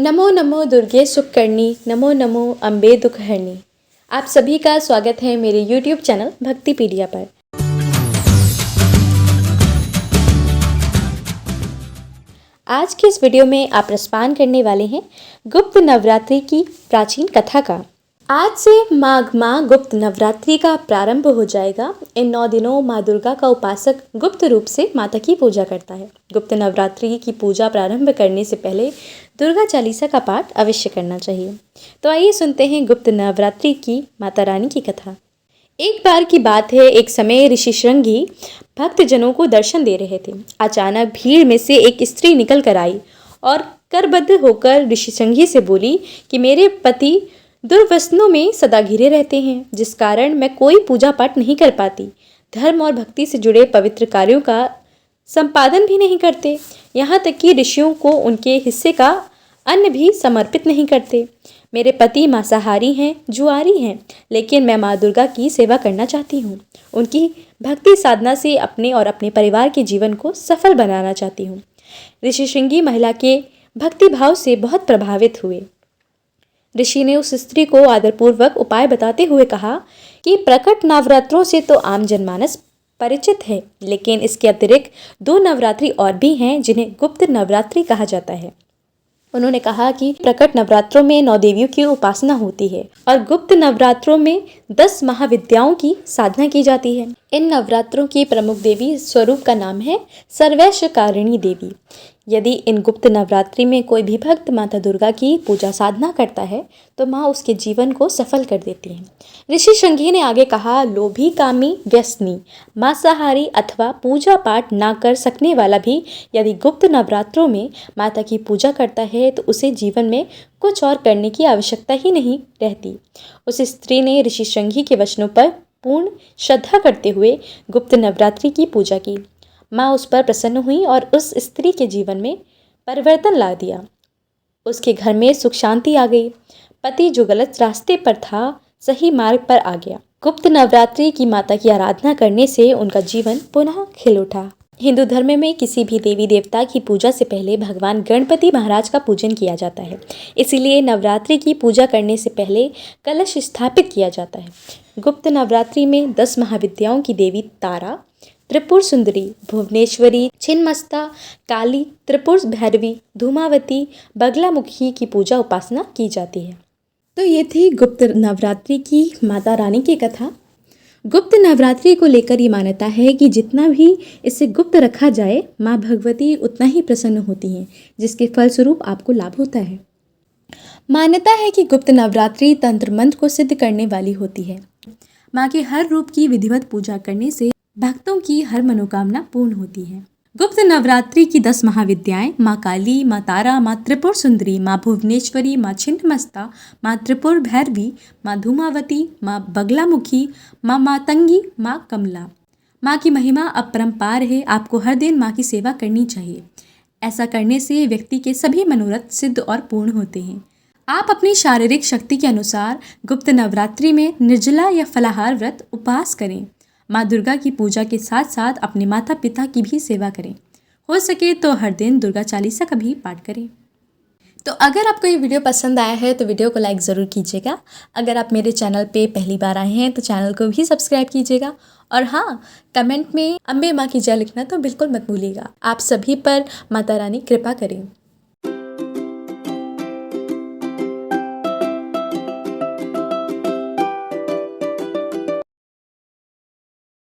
नमो नमो दुर्गे सुखकर्णी, नमो नमो अम्बे दुखहरणी। आप सभी का स्वागत है मेरे YouTube चैनल भक्तिपीडिया पर। आज की इस वीडियो में आप रसपान करने वाले हैं गुप्त नवरात्रि की प्राचीन कथा का। आज से माघ गुप्त नवरात्रि का प्रारंभ हो जाएगा। इन 9 दिनों माँ दुर्गा का उपासक गुप्त रूप से माता की पूजा करता है। गुप्त नवरात्रि की पूजा प्रारंभ करने से पहले दुर्गा चालीसा का पाठ अवश्य करना चाहिए। तो आइए सुनते हैं गुप्त नवरात्रि की माता रानी की कथा। एक बार की बात है, एक समय ऋषि श्रृंगी भक्तजनों को दर्शन दे रहे थे। अचानक भीड़ में से एक स्त्री निकल कर आई और करबद्ध होकर ऋषि श्रृंगी से बोली कि मेरे पति दुर्व्यसनों में सदा घिरे रहते हैं, जिस कारण मैं कोई पूजा पाठ नहीं कर पाती। धर्म और भक्ति से जुड़े पवित्र कार्यों का संपादन भी नहीं करते, यहाँ तक कि ऋषियों को उनके हिस्से का अन्न भी समर्पित नहीं करते। मेरे पति मांसाहारी हैं, जुआरी हैं, लेकिन मैं माँ दुर्गा की सेवा करना चाहती हूँ। उनकी भक्ति साधना से अपने और अपने परिवार के जीवन को सफल बनाना चाहती हूँ। ऋषि श्रृंगी महिला के भक्ति भाव से बहुत प्रभावित हुए। ऋषि ने उस स्त्री को आदरपूर्वक उपाय बताते हुए कहा कि प्रकट नवरात्रों से तो आम जनमानस परिचित है, लेकिन इसके अतिरिक्त 2 नवरात्रि और भी हैं जिन्हें गुप्त नवरात्रि कहा जाता है। उन्होंने कहा कि प्रकट नवरात्रों में 9 देवियों की उपासना होती है और गुप्त नवरात्रों में 10 महाविद्याओं की साधना की जाती है। इन नवरात्रों की प्रमुख देवी स्वरूप का नाम है सर्वैश्वर्यकारिणी देवी। यदि इन गुप्त नवरात्रि में कोई भी भक्त माता दुर्गा की पूजा साधना करता है तो माँ उसके जीवन को सफल कर देती है। ऋषि श्रृंगी ने आगे कहा, लोभी, कामी, व्यसनी, मांसाहारी अथवा पूजा पाठ ना कर सकने वाला भी यदि गुप्त नवरात्रों में माता की पूजा करता है तो उसे जीवन में कुछ और करने की आवश्यकता ही नहीं रहती। उस स्त्री ने ऋषि श्रृंगी के वचनों पर पूर्ण श्रद्धा करते हुए गुप्त नवरात्रि की पूजा की। माँ उस पर प्रसन्न हुई और उस स्त्री के जीवन में परिवर्तन ला दिया। उसके घर में सुख शांति आ गई। पति जो गलत रास्ते पर था सही मार्ग पर आ गया। गुप्त नवरात्रि की माता की आराधना करने से उनका जीवन पुनः खिल उठा। हिंदू धर्म में किसी भी देवी देवता की पूजा से पहले भगवान गणपति महाराज का पूजन किया जाता है। इसीलिए नवरात्रि की पूजा करने से पहले कलश स्थापित किया जाता है। गुप्त नवरात्रि में 10 महाविद्याओं की देवी तारा, त्रिपुर सुंदरी, भुवनेश्वरी, छिन्नमस्ता, काली, त्रिपुर भैरवी, धूमावती, बगलामुखी की पूजा उपासना की जाती है। तो ये थी गुप्त नवरात्रि की माता रानी की कथा। गुप्त नवरात्रि को लेकर ये मान्यता है कि जितना भी इसे गुप्त रखा जाए माँ भगवती उतना ही प्रसन्न होती हैं, जिसके फलस्वरूप आपको लाभ होता है। मान्यता है कि गुप्त नवरात्रि तंत्र मंत्र को सिद्ध करने वाली होती है। माँ के हर रूप की विधिवत पूजा करने से भक्तों की हर मनोकामना पूर्ण होती है। गुप्त नवरात्रि की 10 महाविद्याएं माँ काली, माँ तारा, माँ त्रिपुर सुंदरी, माँ भुवनेश्वरी, माँ छिन्नमस्ता, माँ त्रिपुर भैरवी, माँ धूमावती, माँ बगलामुखी, माँ मातंगी, माँ कमला। माँ की महिमा अपरंपार है। आपको हर दिन माँ की सेवा करनी चाहिए। ऐसा करने से व्यक्ति के सभी मनोरथ सिद्ध और पूर्ण होते हैं। आप अपनी शारीरिक शक्ति के अनुसार गुप्त नवरात्रि में निर्जला या फलाहार व्रत उपवास करें। माँ दुर्गा की पूजा के साथ साथ अपने माता पिता की भी सेवा करें। हो सके तो हर दिन दुर्गा चालीसा का भी पाठ करें। तो अगर आपको ये वीडियो पसंद आया है तो वीडियो को लाइक ज़रूर कीजिएगा। अगर आप मेरे चैनल पे पहली बार आए हैं तो चैनल को भी सब्सक्राइब कीजिएगा। और हाँ, कमेंट में अम्बे माँ की जय लिखना तो बिल्कुल मत भूलिएगा। आप सभी पर माता रानी कृपा करें।